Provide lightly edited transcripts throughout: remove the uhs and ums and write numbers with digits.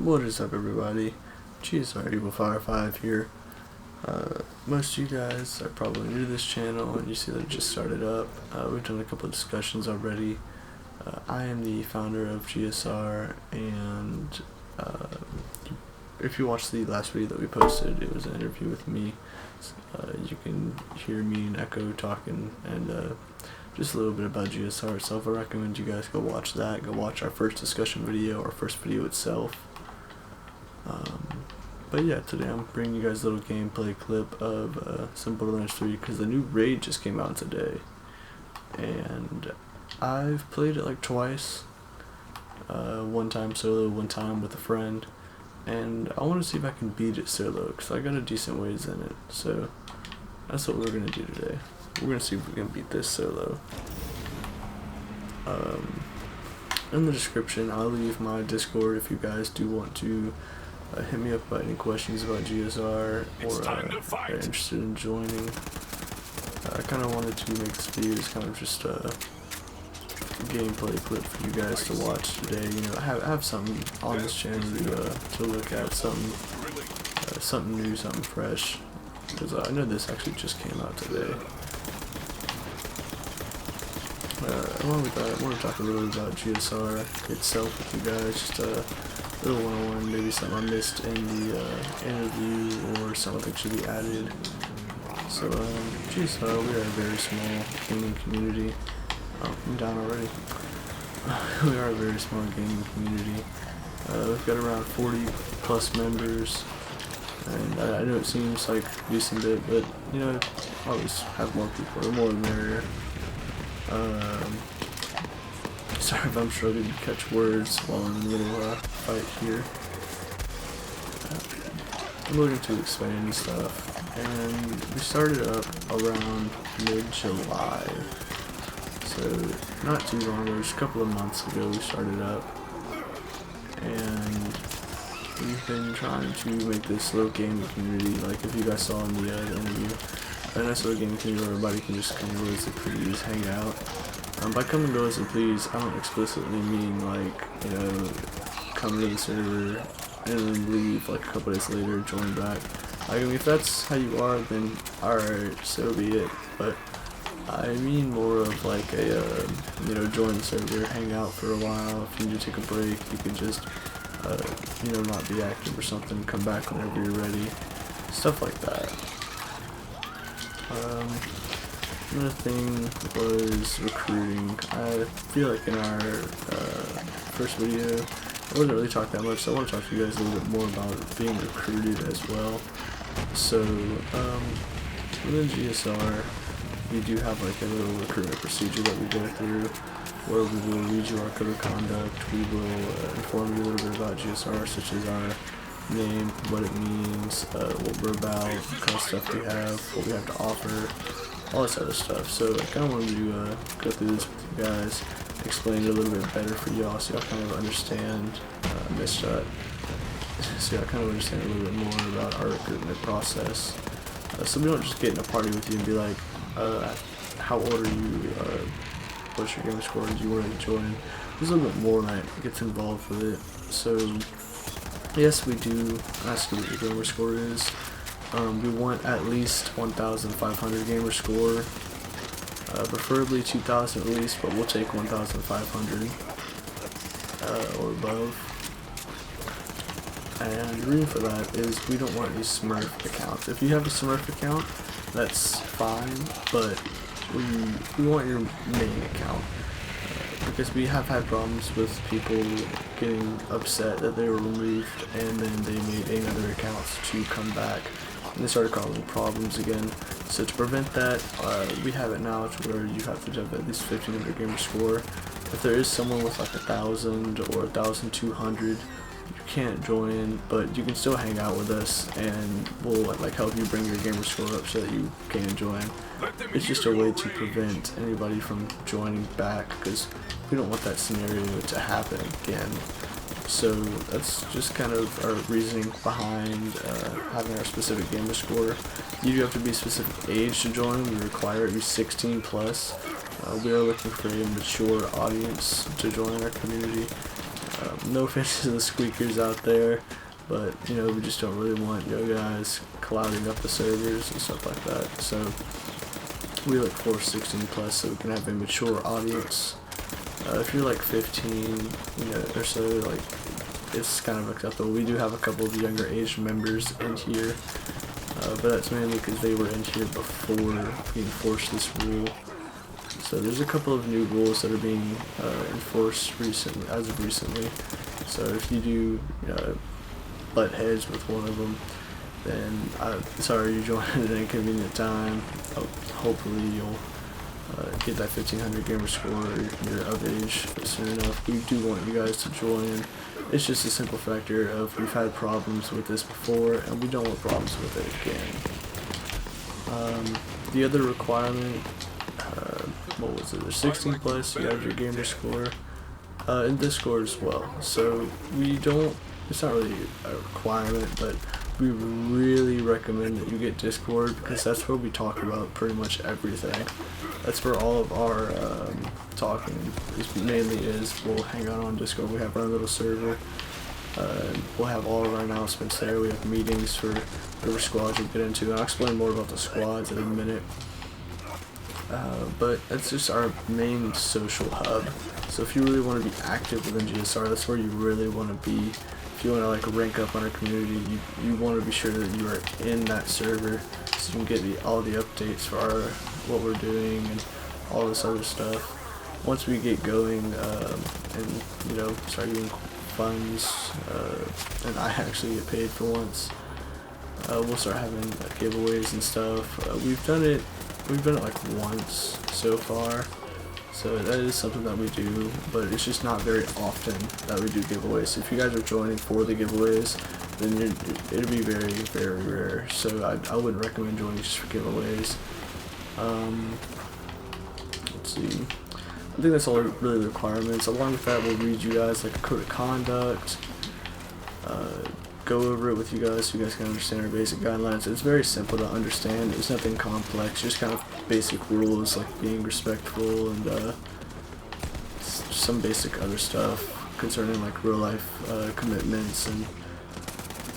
What is up, everybody? GSR EViL Fire5 here. Most of you guys are probably new to this channel and you see that it just started up. We've done a couple of discussions already. I am the founder of GSR, and if you watched the last video that we posted, it was an interview with me. You can hear me and Echo talking and just a little bit about GSR itself. I recommend you guys go watch that. Go watch our first discussion video, our first video itself. But yeah, today I'm bringing you guys a little gameplay clip of some Borderlands 3 because the new raid just came out today, and I've played it like twice. One time solo, one time with a friend, and I want to see if I can beat it solo because I got a decent ways in it. So that's what we're gonna do today. We're gonna see if we can beat this solo. In the description I'll leave my Discord if you guys do want to hit me up about any questions about GSR or are interested in joining. I kind of wanted to make this video as kind of just a gameplay clip for you guys to watch today. You know, have something on this channel to look at, something new, something fresh. Because I know this actually just came out today. Along with that, I want to talk a little bit about GSR itself with you guys. Just a little one-on-one, maybe something I missed in the interview or something that should be added. So, GSR, we are a very small gaming community. Oh, I'm down already. We are a very small gaming community. We've got around 40 plus members, and I know it seems like a decent bit, but you know, always have more people, the more the merrier. Sorry if I'm struggling to catch words while I'm in the middle of a fight here. I'm looking to expand and stuff, and we started up around mid-July. So not too long ago, just a couple of months ago we started up, and we've been trying to make this little gaming community, like if you guys saw in the interview, a nice little gaming community where everybody can just come and visit, please, hang out. By come and go as and please, I don't explicitly mean like, you know, come to the server and then leave like a couple days later, join back. Like, I mean, if that's how you are, then alright, so be it. But I mean more of like a, you know, join the server, hang out for a while. If you need to take a break, you can just, you know, not be active or something, come back whenever you're ready. Stuff like that. Another thing was recruiting. I feel like in our first video, I wasn't really talking that much, so I want to talk to you guys a little bit more about being recruited as well. So, within GSR, we do have like a little recruitment procedure that we go through, where we will read you our code of conduct. We will inform you a little bit about GSR, such as our name, what it means, what we're about, what kind of stuff we have, what we have to offer, all this other stuff. So I kind of wanted to go through this with you guys, explain it a little bit better for y'all, so y'all kind of understand so y'all kind of understand a little bit more about our recruitment process. So we don't just get in a party with you and be like, how old are you, what's your gamer score, do you want to join? There's a little bit more that gets involved with it. So yes, we do ask you what your gamer score is. We want at least 1,500 gamer score, preferably 2,000 at least, but we'll take 1,500 or above. And the reason for that is we don't want these Smurf accounts. If you have a Smurf account, that's fine, but we want your main account. Because we have had problems with people getting upset that they were removed and then they made another account to come back and they started causing problems again. So to prevent that, we have it now to where you have to have at least 1,500 gamer score. If there is someone with like 1,000 or 1,200, you can't join, but you can still hang out with us and we'll like help you bring your gamer score up so that you can join. It's just a way to prevent anybody from joining back, because we don't want that scenario to happen again. So that's just kind of our reasoning behind having our specific gamer score. You do have to be a specific age to join. We require at least 16 plus. We are looking for a mature audience to join our community. No offense to the squeakers out there, but you know, we just don't really want you guys clouding up the servers and stuff like that. So we look for 16 plus so we can have a mature audience. If you're like 15, you know, or so, like, it's kind of acceptable. We do have a couple of younger age members in here, but that's mainly because they were in here before we enforced this rule. So there's a couple of new rules that are being enforced recently, as of recently. So if you do butt heads with one of them, then sorry you joined at an inconvenient time. Hopefully you'll get that 1500 gamer score, or you're of age soon enough. We do want you guys to join. It's just a simple factor of we've had problems with this before and we don't want problems with it again. The other requirement, what was it, there's 16 plus, you have your gamer score, and Discord as well. So we don't, it's not really a requirement, but we really recommend that you get Discord, because that's where we talk about pretty much everything. That's where all of our talking mainly is. We'll hang out on Discord. We have our little server. We'll have all of our announcements there. We have meetings for whatever squads we get into. I'll explain more about the squads in a minute. But that's just our main social hub. So if you really want to be active within GSR, that's where you really want to be. If you want to like rank up on our community, you want to be sure that you are in that server, so you can get all the updates for what we're doing and all this other stuff. Once we get going and you know, start getting funds, and I actually get paid for once, we'll start having giveaways and stuff. We've done it like once so far. So that is something that we do, but it's just not very often that we do giveaways. So if you guys are joining for the giveaways, then it'll be very, very rare. So I wouldn't recommend joining just for giveaways. Let's see. I think that's all really the requirements. Along with that, we'll read you guys like a code of conduct. Go over it with you guys so you guys can understand our basic guidelines. It's very simple to understand. It's nothing complex, just kind of basic rules like being respectful and some basic other stuff concerning like real life commitments and,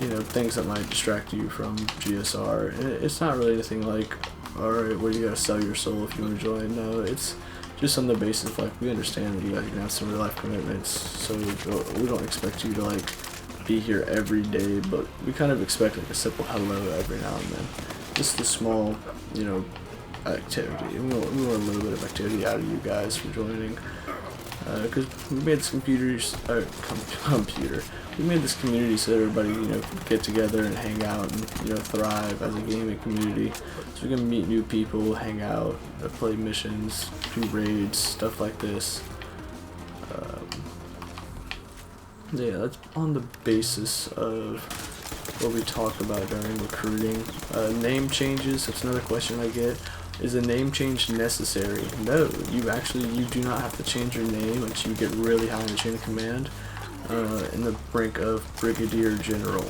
you know, things that might distract you from GSR. And it's not really anything like, alright, well, you gotta sell your soul if you want to join. No, it's just on the basis of like, we understand that you guys are gonna have some real life commitments, so we don't expect you to like be here every day, but we kind of expect like a simple hello every now and then. Just a small, you know, activity. We want a little bit of activity out of you guys for joining. Because we made this we made this community so that everybody, you know, can get together and hang out and, you know, thrive as a gaming community. So we can meet new people, hang out, play missions, do raids, stuff like this. Yeah, that's on the basis of what we talk about during recruiting. Name changes, that's another question I get. Is a name change necessary? No, you do not have to change your name until you get really high in the chain of command, in the rank of Brigadier General.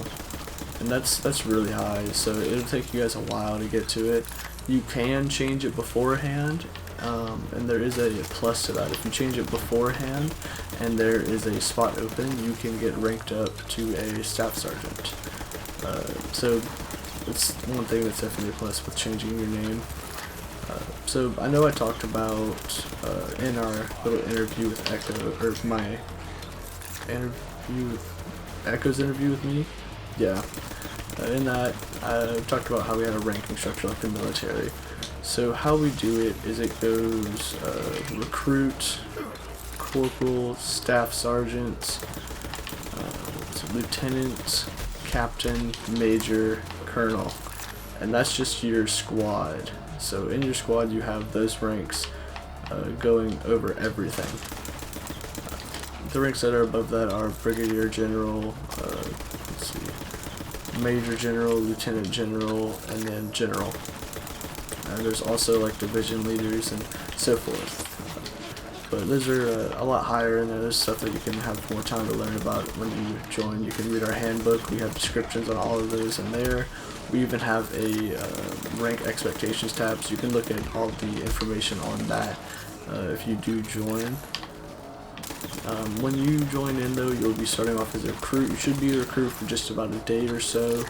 And that's really high, so it'll take you guys a while to get to it. You can change it beforehand, and there is a plus to that. If you change it beforehand and there is a spot open, you can get ranked up to a staff sergeant. So it's one thing that's definitely a plus with changing your name. So I know I talked about in our little interview with Echo, or my interview with Echo's interview with me. Yeah. In that, I talked about how we had a ranking structure like the military. So how we do it is it goes recruit, corporal, staff sergeant, lieutenant, captain, major, colonel, and that's just your squad. So in your squad you have those ranks going over everything. The ranks that are above that are Brigadier General, let's see, Major General, Lieutenant General, and then General. There's also like division leaders and so forth. But those are a lot higher, and there's stuff that you can have more time to learn about when you join. You can read our handbook. We have descriptions on all of those in there. We even have a rank expectations tab, so you can look at all the information on that if you do join. When you join in though, you'll be starting off as a recruit. You should be a recruit for just about a day or so.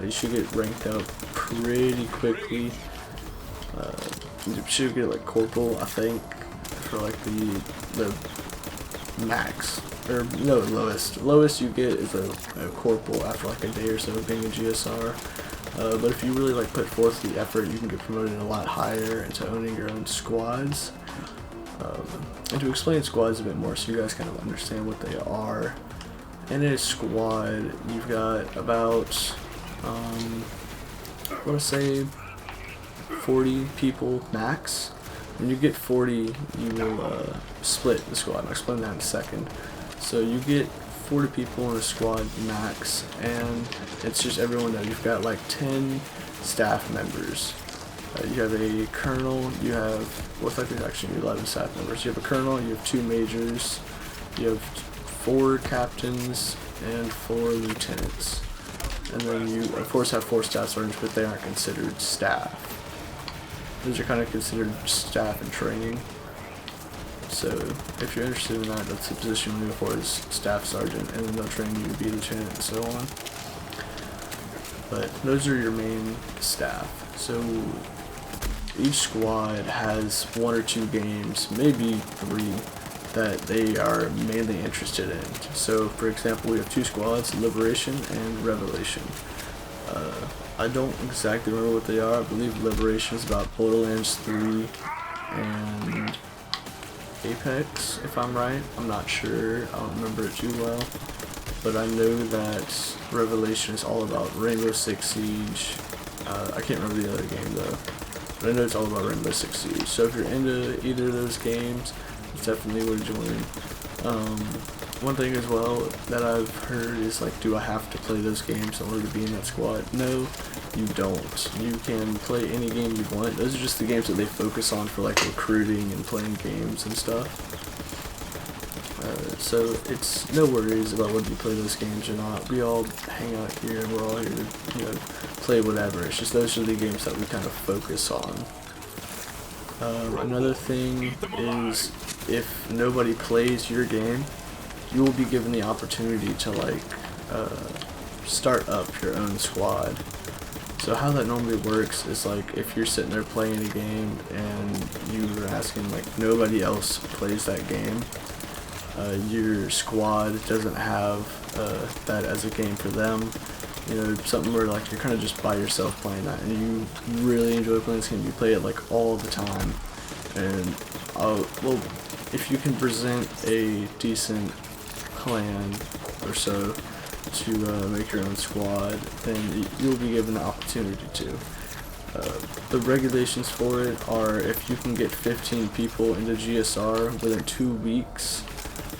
You should get ranked up pretty quickly. You should get like corporal, I think, for like the max, or no, lowest you get is a corporal after like a day or so of being a GSR. But if you really like put forth the effort, you can get promoted a lot higher into owning your own squads. And to explain squads a bit more so you guys kind of understand what they are, in a squad you've got about I want to say 40 people max. When you get 40, you will split the squad. I'll explain that in a second. So you get 40 people in a squad max, and it's just everyone that you've got like 10 staff members. You have a colonel, you have, what's like actually 11 staff members. You have a colonel, you have 2 majors, you have 4 captains, and 4 lieutenants. And then you, of course, have 4 staff sergeants, but they aren't considered staff. Those are kind of considered staff and training. So if you're interested in that, that's the position you move for, is staff sergeant, and then they'll train you to be lieutenant and so on. But those are your main staff. So each squad has 1 or 2 games, maybe 3, that they are mainly interested in. So for example, we have 2 squads, Liberation and Revelation. I don't exactly remember what they are. I believe Liberation is about Borderlands 3 and Apex, if I'm right. I'm not sure. I don't remember it too well. But I know that Revelation is all about Rainbow Six Siege. I can't remember the other game though. But I know it's all about Rainbow Six Siege. So if you're into either of those games, it's definitely worth joining. One thing as well that I've heard is like, do I have to play those games in order to be in that squad? No, you don't. You can play any game you want. Those are just the games that they focus on for like recruiting and playing games and stuff. So it's no worries about whether you play those games or not. We all hang out here and we're all here to, you know, play whatever. It's just those are the games that we kind of focus on. Another thing is, if nobody plays your game, you will be given the opportunity to like start up your own squad. So how that normally works is like, if you're sitting there playing a game and you're asking like nobody else plays that game, your squad doesn't have that as a game for them. You know, something where like you're kind of just by yourself playing that, and you really enjoy playing this game. You play it like all the time, and well, if you can present a decent plan or so to make your own squad, then you'll be given the opportunity to. The regulations for it are, if you can get 15 people into GSR within 2 weeks,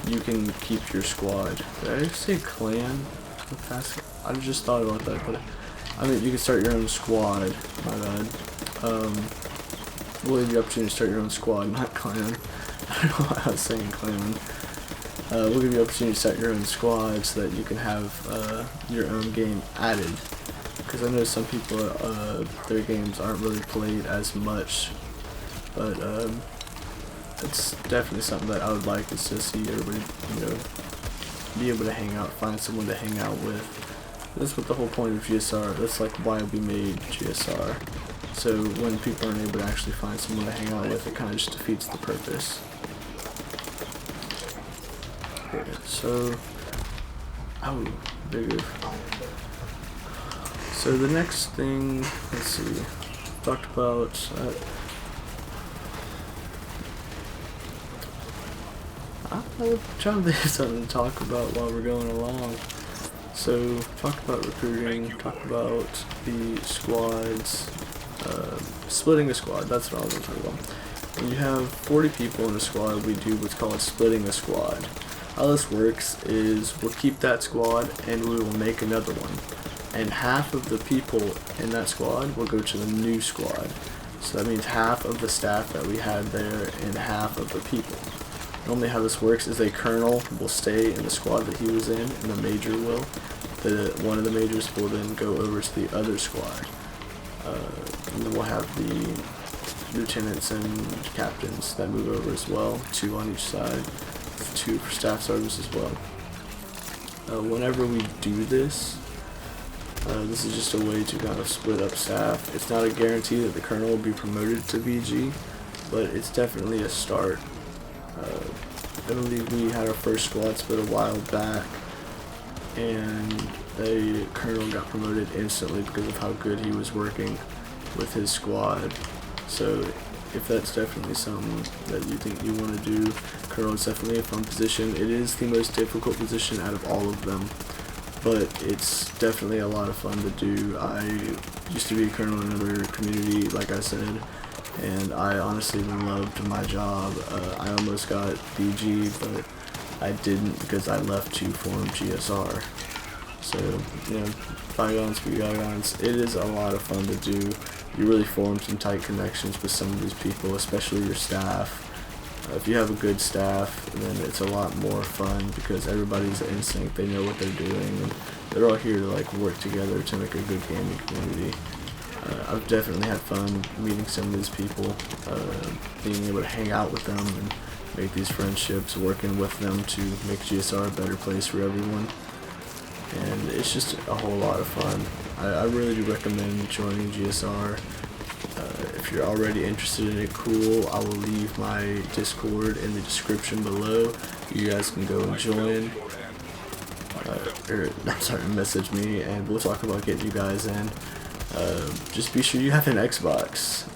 you can keep your squad. Did I say clan? I just thought about that, but I mean, you can start your own squad. My bad. We'll give you the opportunity to start your own squad, not clan. I don't know why I was saying clan. We'll give you the opportunity to start your own squad so that you can have your own game added. Because I know some people, their games aren't really played as much, but it's definitely something that I would like, is to see everybody, you know, be able to hang out, find someone to hang out with. That's what the whole point of GSR, that's like why we made GSR. So when people aren't able to actually find someone to hang out with, it kind of just defeats the purpose. Okay, so, bigger. So the next thing, let's see, talked about, I'm trying to think of something to talk about while we're going along. So, talk about recruiting, talk about the squads, splitting a squad, that's what I was going to talk about. When you have 40 people in a squad, we do what's called splitting a squad. How this works is, we'll keep that squad and we will make another one. And half of the people in that squad will go to the new squad. So that means half of the staff that we had there and half of the people. Normally how this works is a colonel will stay in the squad that he was in, and the major will. One of the majors will then go over to the other squad. And then we'll have the lieutenants and captains that move over as well, 2 on each side. 2 for staff service as well. Whenever we do this, this is just a way to kind of split up staff. It's not a guarantee that the colonel will be promoted to VG, but it's definitely a start. I believe we had our first squad split a while back, and the colonel got promoted instantly because of how good he was working with his squad. So if that's definitely something that you think you want to do, colonel is definitely a fun position. It is the most difficult position out of all of them, but it's definitely a lot of fun to do. I used to be a colonel in another community, like I said, and I honestly loved my job. I almost got BG, but I didn't because I left to form GSR. So, you know, bygones be bygones. It is a lot of fun to do. You really form some tight connections with some of these people, especially your staff. If you have a good staff, then it's a lot more fun because everybody's in sync. They know what they're doing, and they're all here to like work together to make a good gaming community. I've definitely had fun meeting some of these people, being able to hang out with them and make these friendships, working with them to make GSR a better place for everyone. And it's just a whole lot of fun. I really do recommend joining GSR. If you're already interested in it, cool. I will leave my Discord in the description below. You guys can go and join. Message me and we'll talk about getting you guys in. Just be sure you have an Xbox.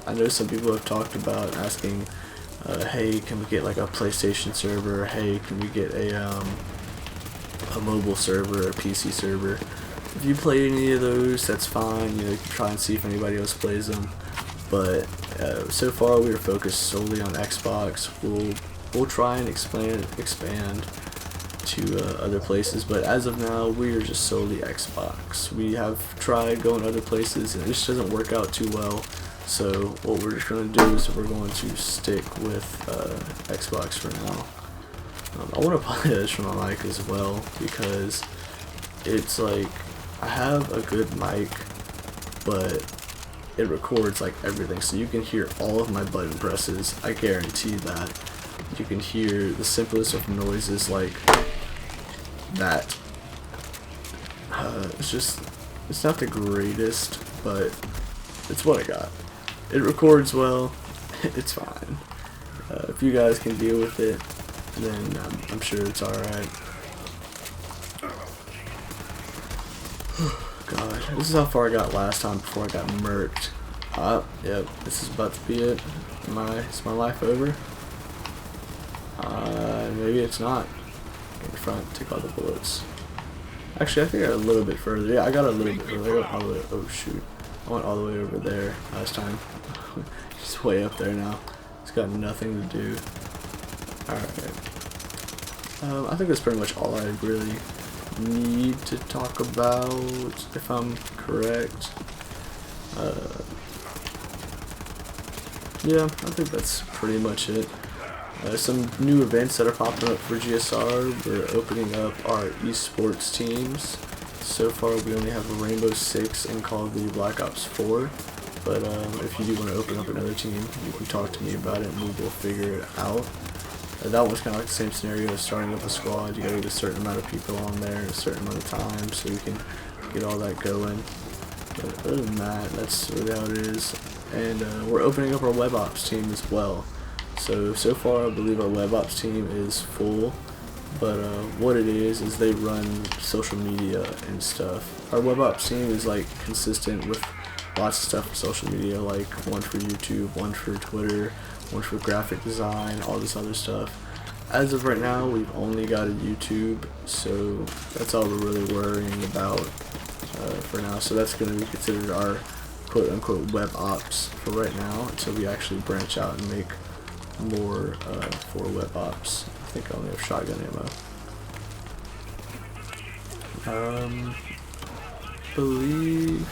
I know some people have talked about asking, hey, can we get like a PlayStation server? Hey, can we get a mobile server, a PC server? If you play any of those, that's fine. You know, you can try and see if anybody else plays them. But so far, we are focused solely on Xbox. We'll try and expand to other places, but as of now, we are just solely Xbox. We have tried going other places, and it just doesn't work out too well. So what we're just going to do is we're going to stick with Xbox for now. I want to apologize for my mic as well, because it's like I have a good mic, but it records like everything, so you can hear all of my button presses. I guarantee that. You can hear the simplest of noises like that. It's not the greatest, but it's what I got. It records well. It's fine. If you guys can deal with it, then I'm sure it's alright. God, this is how far I got last time before I got murked. Yep, this is about to be it. Is my life over? Maybe it's not. In the front, take all the bullets. Actually, I think I got a little bit further. Yeah, I got a little bit further. I got all the way, oh shoot. I went all the way over there last time. It's way up there now. It's got nothing to do. Alright. I think that's pretty much all I really need to talk about, if I'm correct. Yeah, I think that's pretty much it. Some new events that are popping up for GSR. We're opening up our esports teams. So far we only have a Rainbow Six and Call of Duty Black Ops 4. But if you do want to open up another team, you can talk to me about it and we will figure it out. That one's kind of like the same scenario as starting up a squad. You gotta get a certain amount of people on there at a certain amount of time so you can get all that going. But other than that, that's really how it is. And we're opening up our web ops team as well. So far I believe our web ops team is full, but what it is they run social media and stuff. Our web ops team is like consistent with lots of stuff for social media, like one for YouTube, one for Twitter, one for graphic design, all this other stuff. As of right now, we've only got a YouTube, so that's all we're really worrying about for now. So that's going to be considered our quote-unquote web ops for right now until we actually branch out and make more for web ops. I think I only have shotgun ammo. Believe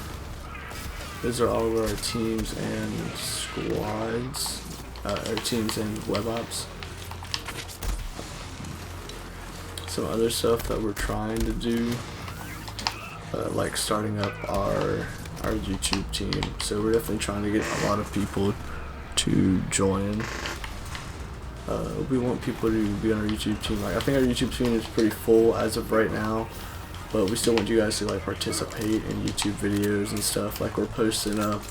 those are all of our teams and squads, or teams and web ops. Some other stuff that we're trying to do, like starting up our YouTube team. So we're definitely trying to get a lot of people to join. We want people to be on our YouTube team. Like, I think our YouTube team is pretty full as of right now, but we still want you guys to like participate in YouTube videos and stuff. Like, we're posting up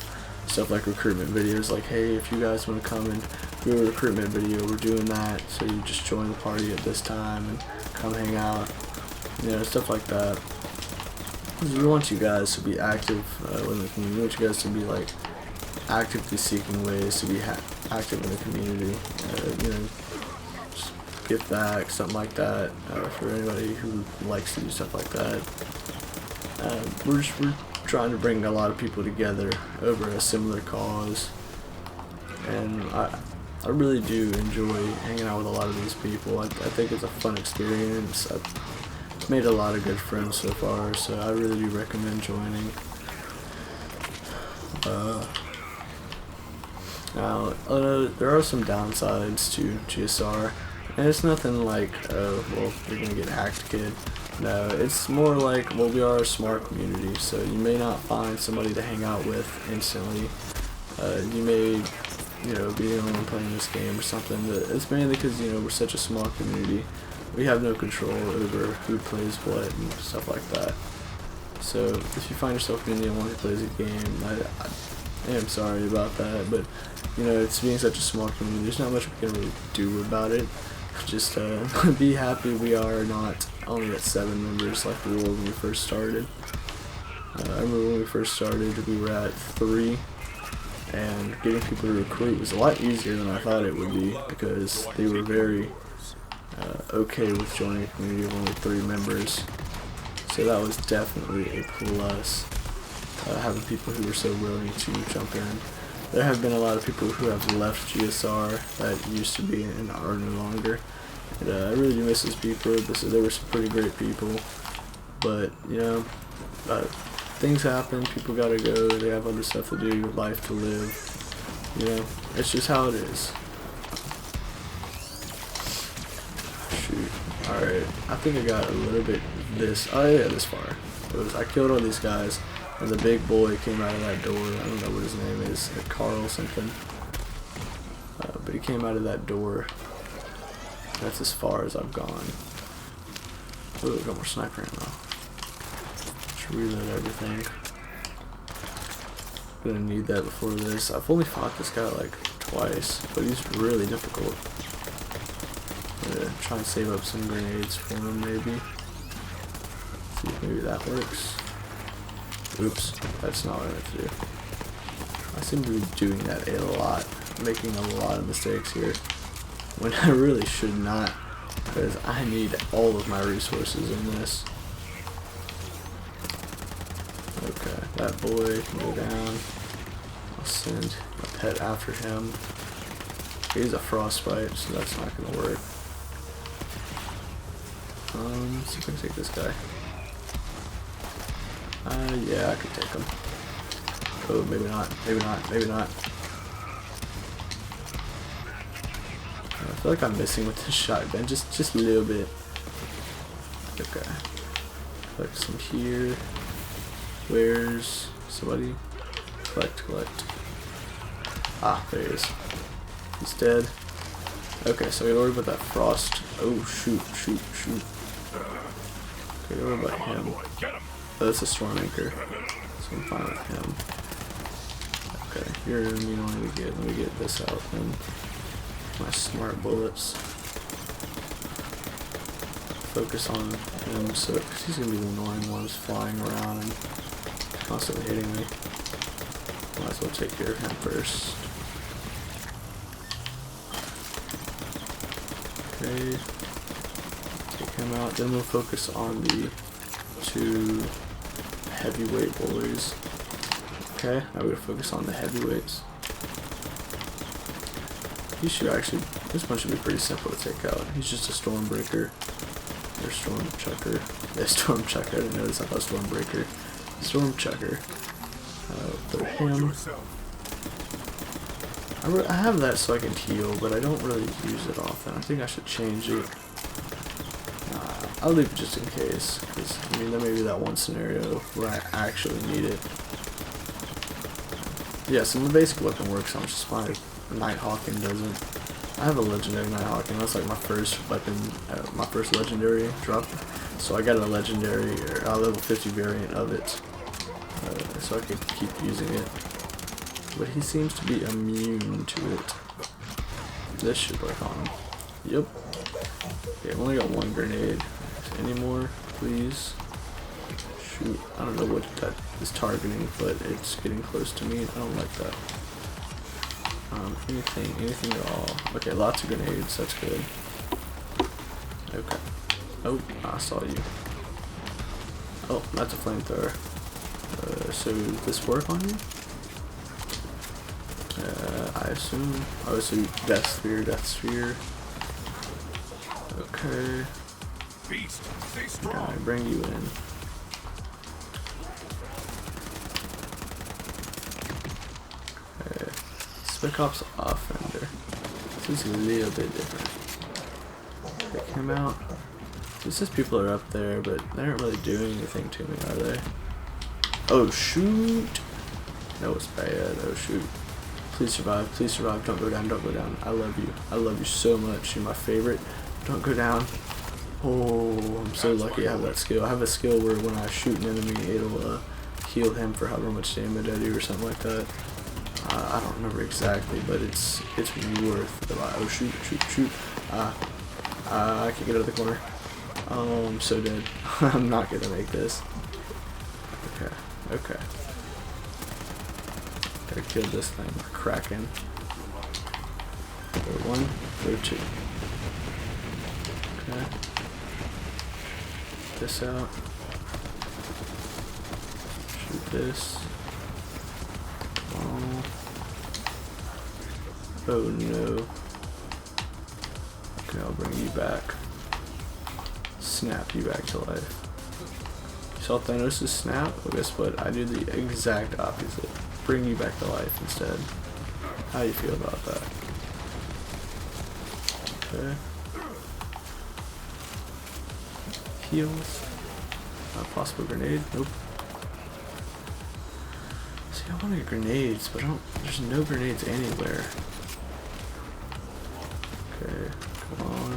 stuff like recruitment videos, like, hey, if you guys want to come and do a recruitment video, we're doing that, so you just join the party at this time and come hang out, you know, stuff like that. We want you guys to be active in the community. We want you guys to be like actively seeking ways to be active in the community. You know, just give back, something like that, for anybody who likes to do stuff like that. We're trying to bring a lot of people together over a similar cause, and I really do enjoy hanging out with a lot of these people. I think it's a fun experience. I've made a lot of good friends so far, so I really do recommend joining. Now, there are some downsides to GSR, and it's nothing like, oh, well, you're gonna get hacked, kid. No, it's more like, well, we are a smart community, so you may not find somebody to hang out with instantly. You may, you know, be the only one playing this game or something, but it's mainly because, you know, we're such a small community. We have no control over who plays what and stuff like that. So if you find yourself being the only one who plays a game, I am sorry about that, but, you know, it's being such a small community, there's not much we can really do about it. Just be happy we are not only at 7 members like we were when we first started. I remember when we first started, we were at 3, and getting people to recruit was a lot easier than I thought it would be, because they were very okay with joining a community of only 3 members. So that was definitely a plus, having people who were so willing to jump in. There have been a lot of people who have left GSR that used to be and are no longer. And, I really do miss these people. There were some pretty great people, but you know, things happen. People gotta go. They have other stuff to do, life to live. You know, it's just how it is. Shoot. All right. I think I got a little bit this. Oh yeah, this far. I killed all these guys. And the big boy came out of that door. I don't know what his name is, Carl something. But he came out of that door. That's as far as I've gone. Oh, got more sniper ammo. Let's reload everything. Gonna need that before this. I've only fought this guy like twice, but he's really difficult. I'm gonna try and save up some grenades for him, maybe. See if maybe that works. Oops, that's not what I meant to do. I seem to be doing that a lot, making a lot of mistakes here, when I really should not, because I need all of my resources in this. Okay, that boy can go down. I'll send a pet after him. He's a frostbite, so that's not going to work. Let's see if I can take this guy. Yeah, I could take him. Oh, maybe not, maybe not, maybe not. I feel like I'm missing with this shotgun, just a little bit. Okay. Collect some here. Where's somebody? Collect. Ah, there he is. He's dead. Okay, so we gotta worry about that frost. Oh, shoot. Okay, don't worry about him. Oh, that's a storm anchor, so I'm fine with him. Okay, you're the only to get. Let me get this out then. My smart bullets. Focus on him, so cause he's gonna be the annoying ones flying around and constantly hitting me. Might as well take care of him first. Okay, take him out. Then we'll focus on the 2 heavyweight boys. Okay, now we're gonna focus on the heavyweights. He should actually, this one should be pretty simple to take out. He's just a Stormbreaker. Or Stormchucker. Yeah, Stormchucker. I didn't notice. I thought Stormbreaker. Stormchucker. Put him. I have that so I can heal, but I don't really use it often. I think I should change it. I'll leave it just in case, because I mean there may be that one scenario where I actually need it. Yeah, so the basic weapon works on just fine. Nighthawking doesn't. I have a legendary Nighthawk, and that's like my first weapon, my first legendary drop. So I got a legendary, or a level 50 variant of it, so I could keep using it. But he seems to be immune to it. This should work on him. Yep. Okay, I've only got one grenade. Any more, please? Shoot, I don't know what that is targeting, but it's getting close to me. I don't like that. Anything at all. Okay, lots of grenades, that's good. Okay. Oh, I saw you. Oh, that's a flamethrower. So does this work on you? I assume. Oh, so death sphere. Okay. Beast, stay strong. I bring you in. Okay. Spec Ops Offender. This is a little bit different. Pick him out. It says people are up there, but they aren't really doing anything to me, are they? Oh shoot! That was bad. Oh shoot. Please survive. Please survive. Don't go down. Don't go down. I love you. I love you so much. You're my favorite. Don't go down. Oh, I'm so lucky I have that skill. I have a skill where when I shoot an enemy, it'll heal him for however much damage I do or something like that. I don't remember exactly, but it's worth the oh shoot. I can't get out of the corner. Oh, I'm so dead. I'm not gonna make this. Okay. Gotta kill this thing. Kraken. Go 1, go 2. Okay. This out. Shoot this. Oh no. Okay, I'll bring you back. Snap you back to life. You saw Thanos' snap? Well, guess what? I do the exact opposite. Bring you back to life instead. How do you feel about that? Okay. Heals. Possible grenade? Nope. See, I want to get grenades, but there's no grenades anywhere. Okay, come on.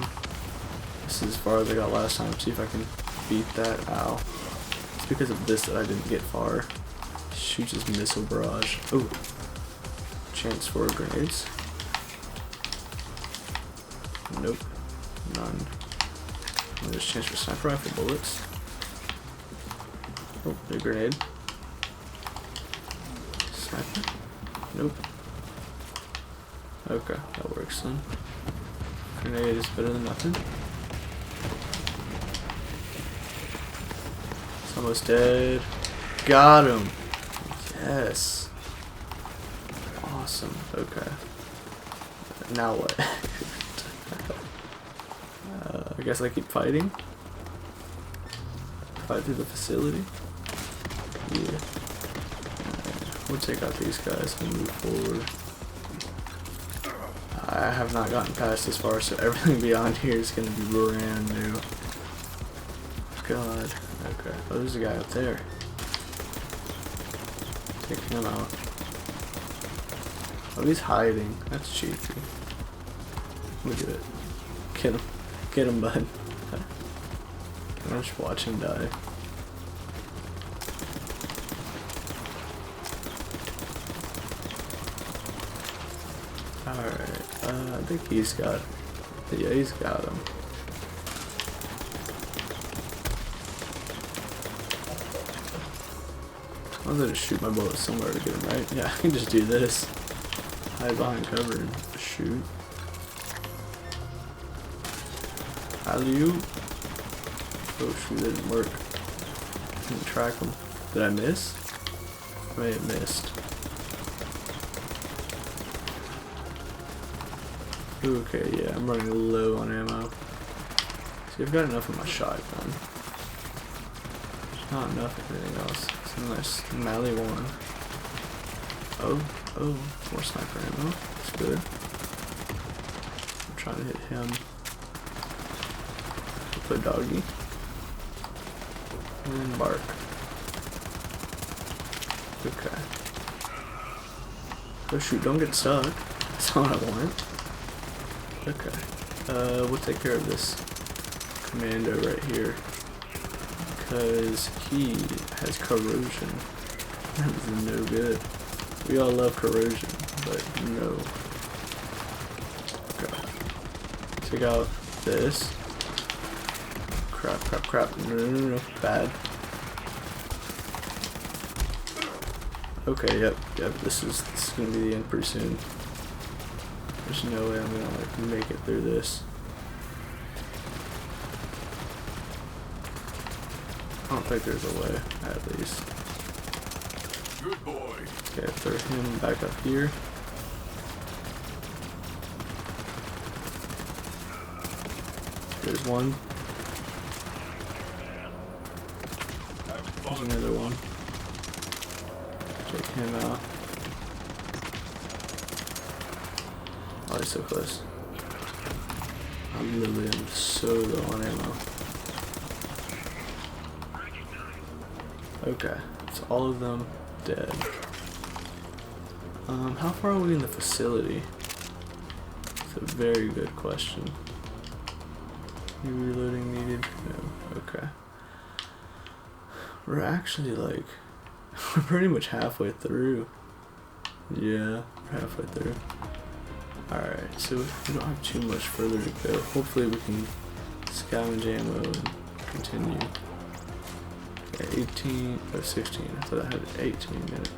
This is as far as I got last time. See if I can beat that. Ow. It's because of this that I didn't get far. Shoots his missile barrage. Oh. Chance for grenades. Nope. None. There's a chance for sniper rifle bullets. Oh, new grenade. Sniper? Nope. Okay, that works then. Grenade is better than nothing. It's almost dead. Got him! Yes. Awesome. Okay. Now what? I guess I keep fighting. Fight through the facility. Yeah. We'll take out these guys and move forward. I have not gotten past this far, so everything beyond here is going to be brand new. God. Okay. Oh, there's a guy up there. Take him out. Oh, he's hiding. That's cheeky. Look at it. Get him. Get him, bud. I'll just watch him die. Alright, I think he's got, yeah, he's got him. I'm gonna shoot my bullet somewhere to get him, right? Yeah, I can just do this. Hide behind cover and shoot. Alley-oop. Oh shoot, that didn't work. Didn't track him. Did I miss? I may have missed. Okay, yeah, I'm running low on ammo. See, I've got enough of my shotgun. Not enough of anything else. It's a nice melee one. Oh, more sniper ammo. That's good. I'm trying to hit him. Play doggy. And then bark. Okay. Oh shoot, don't get stuck. That's not what I want. Okay. We'll take care of this commando right here. Because he has corrosion. That is no good. We all love corrosion, but no. Okay. Take out this. Crap, crap, crap. No. Bad. Okay, yep. This is gonna be the end pretty soon. There's no way I'm gonna like make it through this. I don't think there's a way, at least. Good boy. Okay, throw him back up here. There's one. There's another one. Take him out. Oh, he's so close. I literally am so low on ammo. Okay, so all of them dead. How far are we in the facility? It's a very good question. New reloading needed? No. Okay. We're actually like, we're pretty much halfway through. Yeah, we're halfway through. Alright, so we don't have too much further to go. Hopefully we can scavenge ammo and continue. Okay, 18, or 16. I thought I had 18 minutes.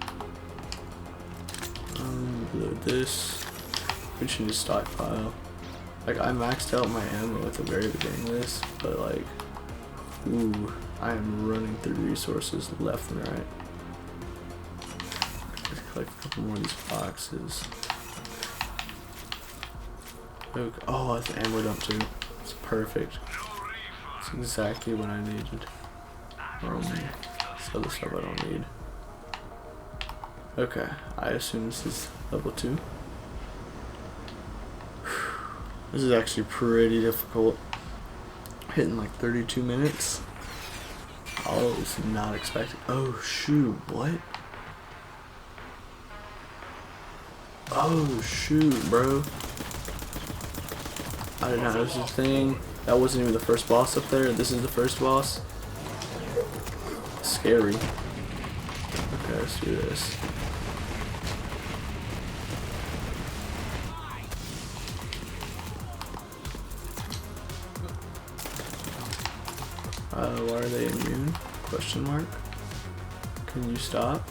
Reload this. We should just stockpile. Like, I maxed out my ammo at the very beginning of this, but like, ooh, I am running through resources left and right. Let's collect a couple more of these boxes. Okay. Oh, that's an ammo dump too. It's perfect. It's exactly what I needed. This other stuff I don't need. Okay, I assume this is level 2. This is actually pretty difficult. Hitting like 32 minutes. I was not expecting. Oh shoot, what? Oh shoot, bro. I didn't know this was a thing. That wasn't even the first boss up there. This is the first boss. Scary. Okay, let's do this. Why are they immune? Question mark. Can you stop?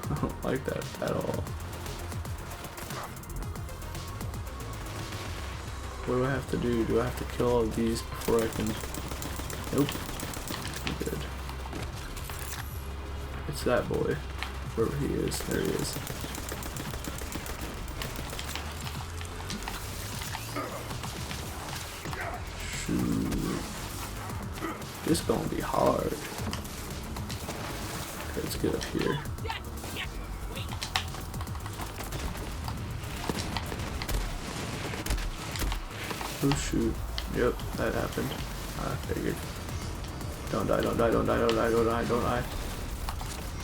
I don't like that at all. What do I have to do? Do I have to kill all of these before I can... Nope. I'm good. It's that boy. Wherever he is. There he is. Shoot. This is gonna be hard. Okay, let's get up here. Oh shoot. Yep, that happened. I figured. Don't die, don't die, don't die, don't die, don't die, don't die.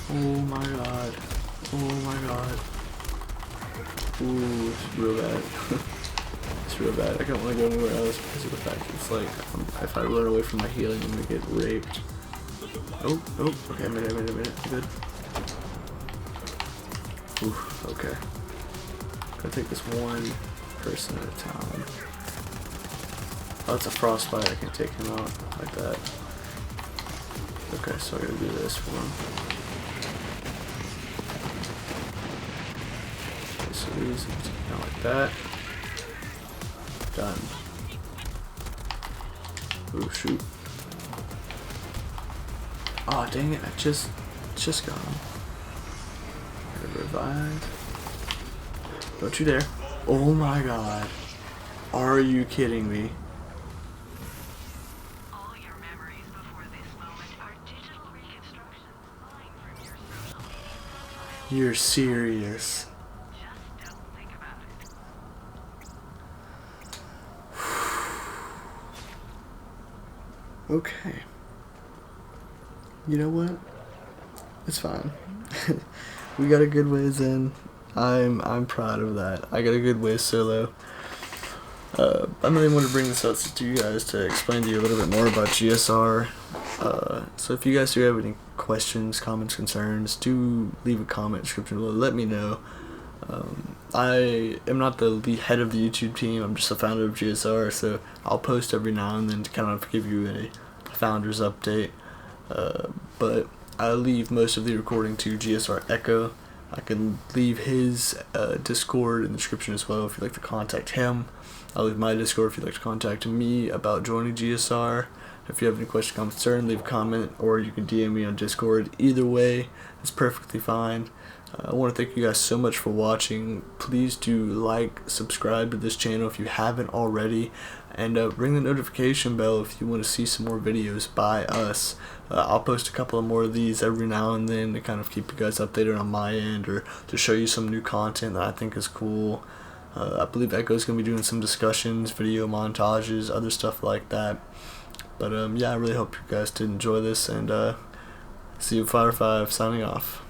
Oh my god. Oh my god. Ooh, it's real bad. It's real bad. I don't want to go anywhere else because of the fact that it's like, if I run away from my healing, I'm gonna get raped. Oh, oh, okay, a minute. Good. Oof, okay. Gotta take this one person at a time. Oh, it's a frostbite. I can take him out like that. Okay, so I gotta do this for him. Okay, so these, take him out like that. Done. Oh shoot. Oh dang it! I just got him. Gotta revive. Don't you dare! Oh my god! Are you kidding me? You're serious. Just don't think about it. Okay. You know what? It's fine. We got a good ways in. I'm proud of that. I got a good ways solo. I really want to bring this out to you guys to explain to you a little bit more about GSR. So if you guys do have any questions, comments, concerns, do leave a comment description below. Let me know. I am not the head of the YouTube team. I'm just the founder of GSR, so I'll post every now and then to kind of give you a founder's update. But I leave most of the recording to GSR Echo. I can leave his Discord in the description as well if you'd like to contact him. I'll leave my Discord if you'd like to contact me about joining GSR. If you have any question, comment, concern, leave a comment, or you can DM me on Discord. Either way, it's perfectly fine. I want to thank you guys so much for watching. Please do like, subscribe to this channel if you haven't already, and ring the notification bell if you want to see some more videos by us. I'll post a couple of more of these every now and then to kind of keep you guys updated on my end, or to show you some new content that I think is cool. I believe Echo's going to be doing some discussions, video montages, other stuff like that. But yeah, I really hope you guys did enjoy this, and see you Fire5 signing off.